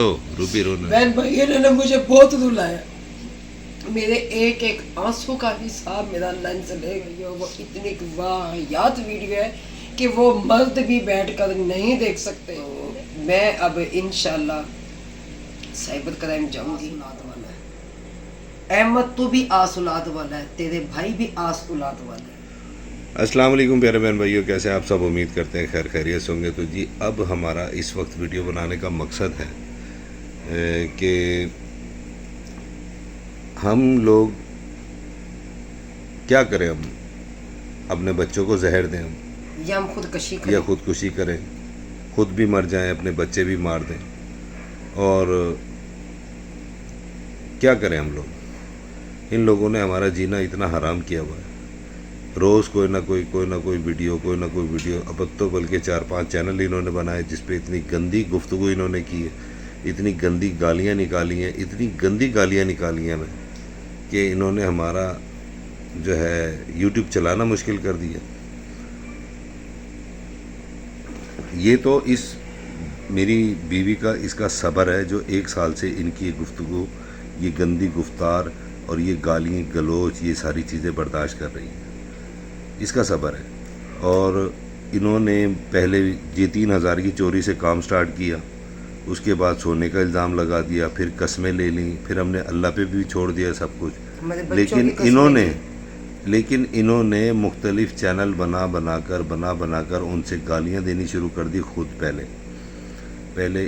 Ruby रोना बहन भैया ने मुझे बहुत रुलाया। मेरे एक एक आंसू का हिसाब मेरा लेंस ले गई। वो इतनी वाहियात वीडियो है कि वो मर्द भी बैठकर नहीं देख सकते। मैं अब इंशाल्लाह साइबर क्राइम जाऊंगी। अहमद तू भी आस औलाद वाला है, तेरे भाई भी आस औलाद वाला है। अस्सलाम वालेकुम प्यारे बहन भाइयों, कैसे आप सब? उम्मीद करते हैं खैर खैरियत से होंगे। तो जी अब हमारा इस वक्त वीडियो बनाने का मकसद है कि हम लोग क्या करें। हम अपने बच्चों को जहर दें हम, या हम खुदकशी या करें, खुदकुशी करें, खुद भी मर जाएं, अपने बच्चे भी मार दें। और क्या करें हम लोग? इन लोगों ने हमारा जीना इतना हराम किया हुआ है। रोज़ कोई ना कोई वीडियो, अब तो बल्कि 4-5 चैनल इन्होंने बनाए जिस पे इतनी गंदी गुफ्तगू इन्होंने की है, इतनी गंदी गालियाँ निकाली हैं ना कि इन्होंने हमारा जो है यूट्यूब चलाना मुश्किल कर दिया। ये तो इस मेरी बीवी का इसका सब्र है जो 1 साल से इनकी ये गुफ्तगू, ये गंदी गुफ्तार और ये गाली गलोच, ये सारी चीज़ें बर्दाश्त कर रही हैं। इसका सब्र है। और इन्होंने पहले ये 3,000 की चोरी से काम स्टार्ट किया, उसके बाद सोने का इल्ज़ाम लगा दिया, फिर कस्में ले लीं, फिर हमने अल्लाह पे भी छोड़ दिया सब कुछ। लेकिन इन्होंने मुख्तलिफ चैनल बना बनाकर उनसे गालियाँ देनी शुरू कर दी। खुद पहले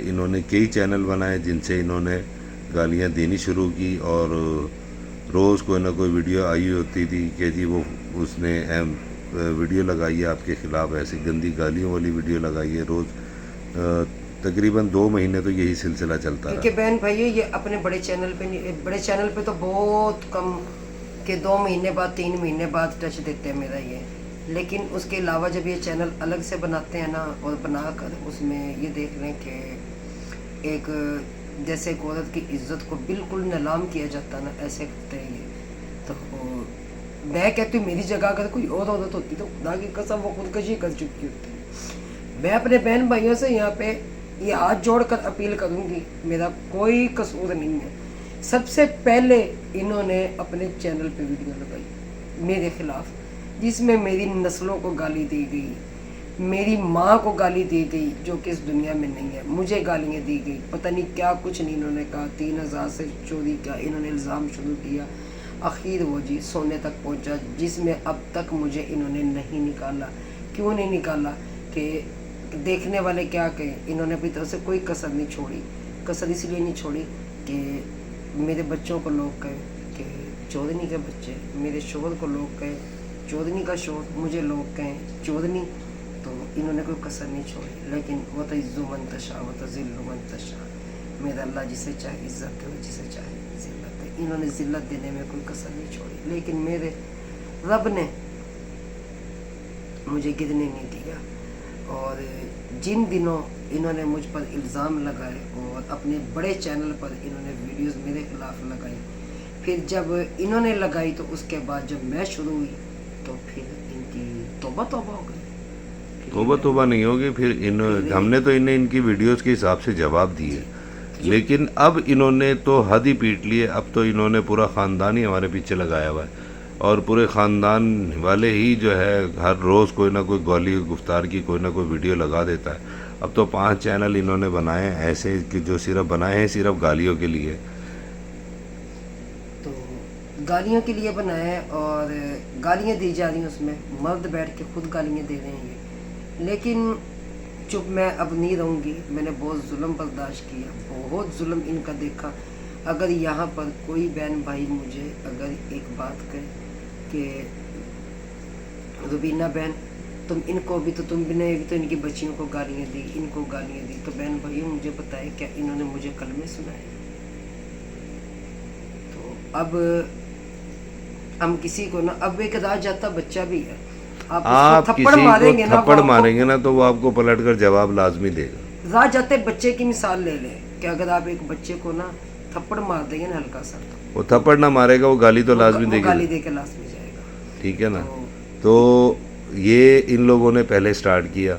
इन्होंने कई चैनल बनाए जिनसे इन्होंने गालियाँ देनी शुरू की। और रोज़ कोई ना कोई वीडियो आई होती थी कि जी वो उसने वीडियो लगाई है आपके ख़िलाफ़, ऐसी गंदी गालियों वाली वीडियो लगाई है। रोज़ तकरीबन 2 महीने तो यही सिलसिला चलता रहा। क्योंकि बहन भाइयों ये अपने बड़े चैनल पे नहीं, बड़े चैनल पे तो बहुत कम के 2 महीने बाद 3 महीने बाद टच देते हैं मेरा ये। लेकिन उसके अलावा जब ये चैनल अलग से बनाते हैं ना, और बनाकर उसमें ये देख लें कि एक जैसे एक औरत की इज्जत को बिल्कुल नीलाम किया जाता है ना, ऐसे करते हैं ये। तो मैं कहती हूँ मेरी जगह अगर कोई और औरत होती तो खुदा की कसम वो खुदकशी कर चुकी होती। मैं अपने बहन भाइयों से यहाँ पे ये हाथ जोड़कर अपील करूँगी, मेरा कोई कसूर नहीं है। सबसे पहले इन्होंने अपने चैनल पे वीडियो लगाई मेरे खिलाफ, जिसमें मेरी नस्लों को गाली दी गई, मेरी माँ को गाली दी गई जो कि इस दुनिया में नहीं है, मुझे गालियाँ दी गई, पता नहीं क्या कुछ नहीं इन्होंने कहा। 3,000 से चोरी का इन्होंने इल्ज़ाम शुरू किया। आखिर वो जी सोने तक पहुंचा, जिसमें अब तक मुझे इन्होंने नहीं निकाला। क्यों नहीं निकाला? कि देखने वाले क्या कहें। इन्होंने अपनी तरफ से कोई कसर नहीं छोड़ी। कसर इसलिए नहीं छोड़ी कि मेरे बच्चों को लोग कहें कि चोदनी के बच्चे, मेरे शोहर को लोग कहें चोदनी का शोहर, मुझे लोग कहें चोदनी, तो इन्होंने कोई कसर नहीं छोड़ी। लेकिन वो तो इज़्ज़ु मन तशा व तज़िल्लु मन तशा, मेरा अल्लाह जिसे चाहे इज़्ज़त दे, जिसे चाहे ज़िल्लत दे। इन्होंने ज़िल्लत देने में कोई कसर नहीं छोड़ी। लेकिन मेरे रब ने मुझे गिरने नहीं दिया। और जिन दिनों इन्होंने मुझ पर इल्ज़ाम लगाए और अपने बड़े चैनल पर इन्होंने वीडियोस मेरे खिलाफ लगाई, फिर जब इन्होंने लगाई तो उसके बाद जब मैं शुरू हुई तो फिर इनकी तौबा हो गई। तोबा नहीं होगी। फिर हमने तो इन्हें इनकी वीडियोस के हिसाब से जवाब दिए, लेकिन अब इन्होंने तो हद ही पीट लिए। अब तो इन्होंने पूरा ख़ानदान ही हमारे पीछे लगाया हुआ है, और पूरे ख़ानदान वाले ही जो है हर रोज़ कोई ना कोई गाली गुफ्तार की कोई ना कोई वीडियो लगा देता है। अब तो 5 चैनल इन्होंने बनाए हैं ऐसे कि जो सिर्फ बनाए हैं सिर्फ गालियों के लिए। तो गालियों के लिए बनाया है और गालियाँ दी जा रही हैं, उसमें मर्द बैठ के खुद गालियाँ दे रहे हैं ये। लेकिन चुप मैं अब नहीं रहूँगी। मैंने बहुत जुल्म बर्दाश्त किया, बहुत जुल्म इनका देखा। अगर यहाँ पर कोई बहन भाई मुझे अगर एक बात कहे कि रुबीना बहन तुम इनको भी तो इनकी बच्चियों को गालियाँ दी, इनको गालियाँ दी, तो बहन भाइयों मुझे बताए क्या इन्होंने मुझे कलमे सुनाए? तो अब हम किसी को ना, अब एक राह जाता बच्चा भी है, आप थप्पड़ मारेंगे ना तो वो आपको पलट कर जवाब लाजमी देगा। राह जाते बच्चे की मिसाल ले लें कि अगर आप एक बच्चे को ना थप्पड़ मार देंगे ना हल्का सा, तो वो थप्पड़ ना मारेगा, वो गाली तो लाजमी देगा, गाली दे के लाजमी जाएगा। ठीक है ना। तो ये इन लोगों ने पहले स्टार्ट किया,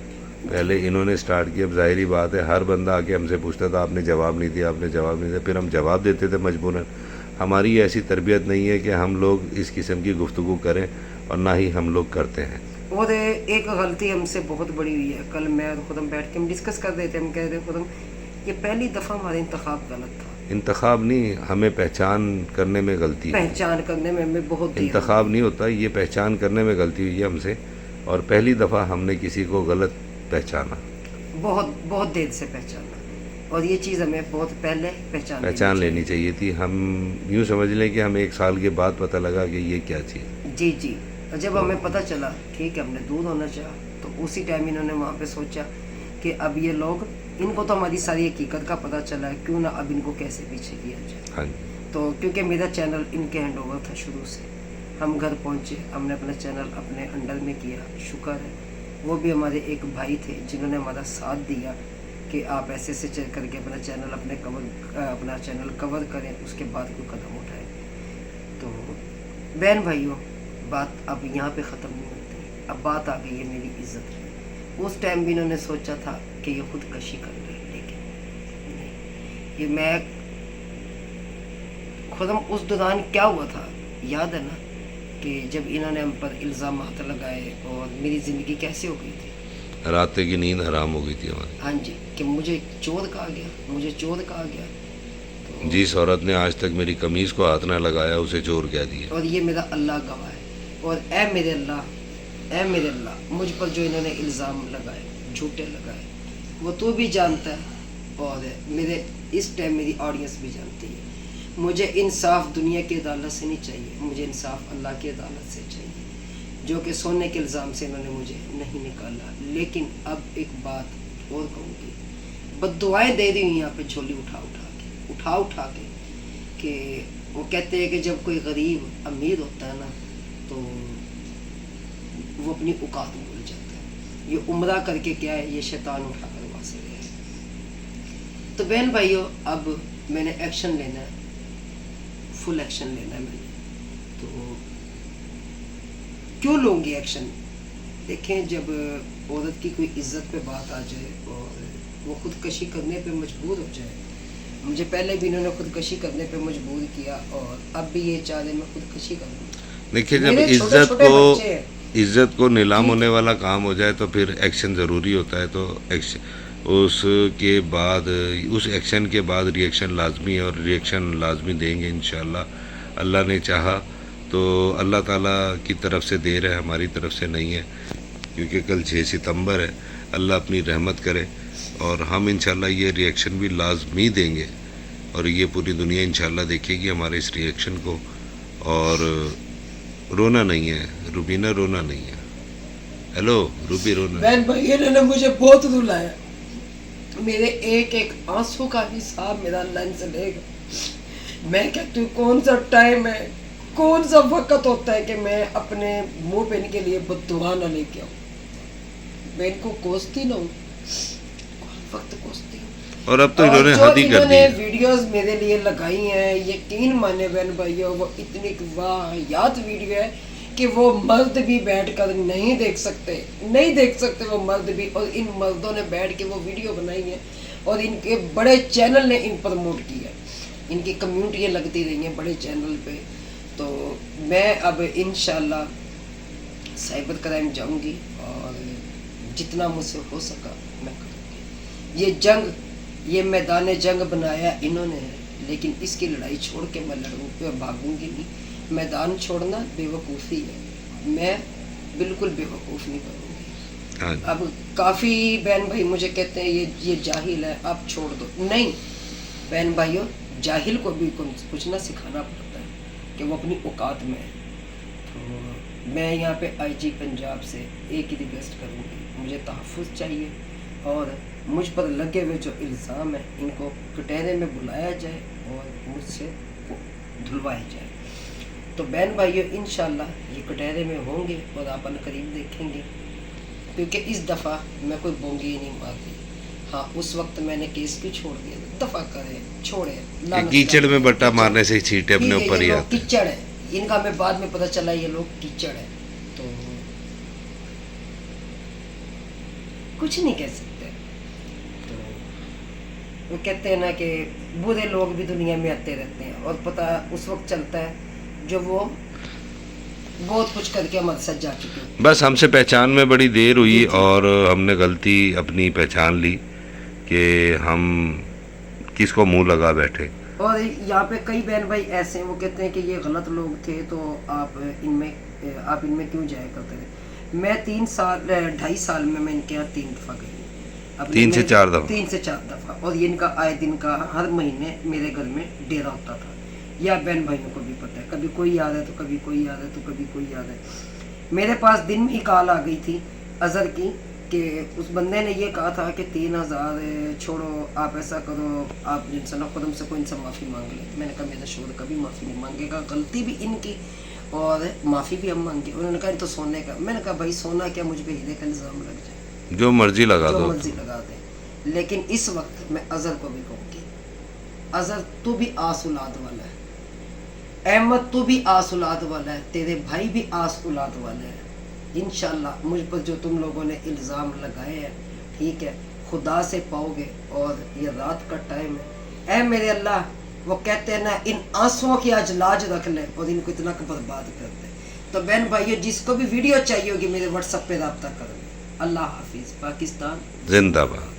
پہلے انہوں نے سٹارٹ کیا. اب ظاہری بات ہے ہر بندہ آ کے ہم سے پوچھتا تھا آپ نے جواب نہیں دیا, آپ نے جواب نہیں دیا, پھر ہم جواب دیتے تھے مجبوراً. ہماری ایسی تربیت نہیں ہے کہ ہم لوگ اس قسم کی گفتگو کریں اور نہ ہی ہم لوگ کرتے ہیں. اور ایک غلطی ہم سے بہت بڑی ہوئی ہے. کل میں اور خودم بیٹھ کے ہم ڈسکس کر رہے تھے, ہم کہہ رہے تھے خودم یہ پہلی دفعہ ہمارا انتخاب غلط تھا. انتخاب نہیں, ہمیں پہچان کرنے میں غلطی ہوئی. پہچان کرنے میں ہمیں بہت دیر انتخاب نہیں ہوتا, یہ پہچان کرنے میں غلطی ہوئی ہے ہم سے, اور پہلی دفعہ ہم نے کسی کو غلط پہچانا. بہت دیر سے پہچانا, اور یہ چیز ہمیں بہت پہلے پہچان لینی چاہیے تھی. ہم یوں سمجھ لیں کہ ہمیں 1 سال کے بعد پتہ لگا کہ یہ کیا چیز. جی. اور جب ہمیں پتہ چلا ٹھیک ہے ہم نے دور ہونا چاہا, تو اسی ٹائم انہوں نے وہاں پہ سوچا کہ اب یہ لوگ, ان کو تو ہماری ساری حقیقت کا پتہ چلا ہے, کیوں نہ اب ان کو کیسے پیچھے کیا جائے. ہاں, تو کیونکہ میرا چینل ان کے ہینڈ اوور تھا شروع سے. ہم گھر پہنچے, ہم نے اپنا چینل اپنے انڈر میں کیا, شکر ہے وہ بھی ہمارے ایک بھائی تھے جنہوں نے ہمارا ساتھ دیا کہ آپ ایسے کر کے اپنا چینل کور کریں, اس کے بعد کوئی قدم اٹھائیں. تو بہن بھائیوں, بات اب یہاں پہ ختم نہیں ہوتی, اب بات آ گئی ہے میری عزت کی. اس ٹائم بھی انہوں نے سوچا تھا کہ یہ خودکشی کر رہے, لیکن نہیں. یہ میں خودم اس دوران کیا ہوا تھا یاد ہے نا, کہ جب انہوں نے ہم پر الزامات لگائے اور میری زندگی کیسے ہو گئی تھی. رات کی نیند حرام ہو گئی تھی ہماری. ہاں جی, کہ مجھے چور کہا گیا, تو جس عورت نے آج تک میری قمیض کو ہاتھ نہ لگایا اسے چور کہہ دیا. اور یہ میرا اللہ گواہ ہے. اور اے میرے اللہ, مجھ پر جو انہوں نے الزام لگائے, جھوٹے لگائے, وہ تو بھی جانتا ہے, اور میرے اس ٹائم میری آڈینس بھی جانتی ہے. مجھے انصاف دنیا کی عدالت سے نہیں چاہیے, مجھے انصاف اللہ کی عدالت سے چاہیے, جو کہ سونے کے الزام سے انہوں نے مجھے نہیں نکالا. لیکن اب ایک بات اور کہوں گی, بد دعائیں دے دی ہوئی یہاں پہ جھولی اٹھا کے, کہ وہ کہتے ہیں کہ جب کوئی غریب امیر ہوتا ہے نا تو وہ اپنی اوقات بھول جاتا ہے. یہ عمرہ کر کے کیا ہے, یہ شیطان اٹھا کر وہاں سے گیا ہے. تو بہن بھائیو, اب میں نے ایکشن لینا ہے, فل ایکشن لینا ہے میں نے. تو کیوں لوں گی ایکشن؟ دیکھیں, جب عورت کی کوئی عزت پہ بات آ جائے اور وہ خودکشی کرنے پہ مجبور ہو جائے, مجھے پہلے بھی انہوں نے خودکشی کرنے پہ مجبور کیا, اور اب بھی یہ چاہ رہے میں خودکشی کروں. دیکھیے, جب عزت کو نیلام ہونے والا کام ہو جائے تو پھر ایکشن ضروری ہوتا ہے. تو اس کے بعد, اس ایکشن کے بعد ری ایکشن لازمی ہے, اور ری ایکشن لازمی دیں گے انشاءاللہ. اللہ نے چاہا تو اللہ تعالیٰ کی طرف سے دیر ہے, ہماری طرف سے نہیں ہے, کیونکہ کل 6 ستمبر ہے. اللہ اپنی رحمت کرے, اور ہم انشاءاللہ یہ ری ایکشن بھی لازمی دیں گے, اور یہ پوری دنیا انشاءاللہ دیکھے گی ہمارے اس ری ایکشن کو. اور رونا نہیں ہے روبینہ, رونا نہیں ہے. ہیلو روبی, رونا. بہن بھائی, انہوں نے مجھے بہت رلایا, میرے ایک آنسو کا حساب میرا اللہ سے لے گا. میں کہتی ہوں کون سا ٹائم ہے, کون سا وقت ہوتا ہے کہ میں اپنے منہ پہ ان کے لیے بد دعا نہ لے کے آؤں. میں ان کو کوستی نہ ہوں, وقت کوستی ہوں. اور اب تو انہوں نے حد ہی کر دی. ویڈیوز میرے لیے لگائی ہیں, یقین مانے بہن بھائیو, وہ اتنی واہیات ویڈیو ہے کہ وہ مرد بھی بیٹھ کر نہیں دیکھ سکتے وہ مرد بھی. اور ان مردوں نے بیٹھ کے وہ ویڈیو بنائی ہیں, اور ان کے بڑے چینل نے ان پروموٹ کیا, ان کی کمیونٹیاں لگتی رہی ہیں بڑے چینل پہ. تو میں اب انشاءاللہ سائبر کرائم جاؤں گی, اور جتنا مجھ سے ہو سکا میں کروں گی. یہ جنگ, یہ میدان جنگ بنایا انہوں نے, لیکن اس کی لڑائی چھوڑ کے میں لڑوں پہ بھاگوں گی نہیں. میدان چھوڑنا بے وقوفی ہے, میں بالکل بے وقوف نہیں کروں گی. اب کافی بہن بھائی مجھے کہتے ہیں یہ جاہل ہے, آپ چھوڑ دو. نہیں بہن بھائیوں, جاہل کو بھی کچھ نہ سکھانا پڑتا ہے کہ وہ اپنی اوقات میں ہے. تو میں یہاں پہ IG پنجاب سے ایک ہی ریکویسٹ کروں گی, مجھے تحفظ چاہیے, اور مجھ پر لگے ہوئے جو الزام ہیں ان کو کٹہرے میں بلایا جائے اور مجھ سے دھلوائے جائے. تو بہن بھائیو, انشاءاللہ یہ کٹہرے میں ہوں گے اور آپ ان قریب دیکھیں گے, کیونکہ اس دفعہ میں کوئی بونگی ہی نہیں مارتی. ہاں, اس وقت میں نے کیس بھی چھوڑ دیا, دفعہ کرے چھوڑے. کیچڑ میں بٹا مارنے سے چھینٹے اپنے اوپر ہی آتے. کیچڑ ہے ان کا, ہمیں بعد میں پتہ چلا یہ لوگ کیچڑ ہے. تو कुछ नहीं कह सकते। तो वो कहते हैं ना कि बुरे लोग भी दुनिया में आते रहते हैं, और पता उस वक्त चलता है जब वो बहुत कुछ करके हमारे साथ जा चुके हैं। बस हमसे पहचान में बड़ी देर हुई और हमने गलती अपनी पहचान ली कि हम किसको मुंह लगा बैठे। और यहाँ पे कई बहन भाई ऐसे हैं, वो कहते हैं कि ये गलत लोग थे तो आप इनमें क्यों जाया करते थे। मैं 2.5 साल में मैं इनके यहाँ 3 दफ़ा गई, 3 से 4 दफ़ा, 3 से 4 दफ़ा। और ये इनका आए दिन का हर महीने मेरे घर में डेरा होता था। या बहन भाइयों को भी पता है, कभी कोई याद है तो कभी कोई याद है तो कभी कोई याद है। मेरे पास दिन में ही कॉल आ गई थी अजहर की कि उस बंदे ने ये कहा था कि 3000 छोड़ो, आप ऐसा करो, आप जिनसे ना खुद हमसे कोई इनसे माफ़ी मांग ले। मैंने कहा मेरा शोर कभी माफ़ी नहीं मांगेगा, गलती भी इनकी और माफ़ी भी हम मांगे। उन्होंने कहा तो सोने का। मैंने कहा भाई सोना क्या, मुझ पर हीरे का इल्ज़ाम लग जाए, जो मर्जी लगा जो दो, मर्जी लगा दे। लेकिन इस वक्त मैं अजहर को भी कहूँगी, अजहर तू भी आस औलाद वाला है, अहमद तू भी आस औलाद वाला है, तेरे भाई भी आस औलाद वाले हैं। इंशाल्लाह मुझ पर जो तुम लोगों ने इल्ज़ाम लगाए हैं, ठीक है, खुदा से पाओगे। और ये रात का टाइम है, ऐ मेरे अल्लाह, वो कहते हैं ना, इन आंसुओं की आज लाज रख ले और इनको इतना बर्बाद कर दे। तो बहन भाइयों, जिसको भी वीडियो चाहिए होगी मेरे व्हाट्सएप पे रब्ता करो। अल्लाह हाफिज़। पाकिस्तान जिंदाबाद।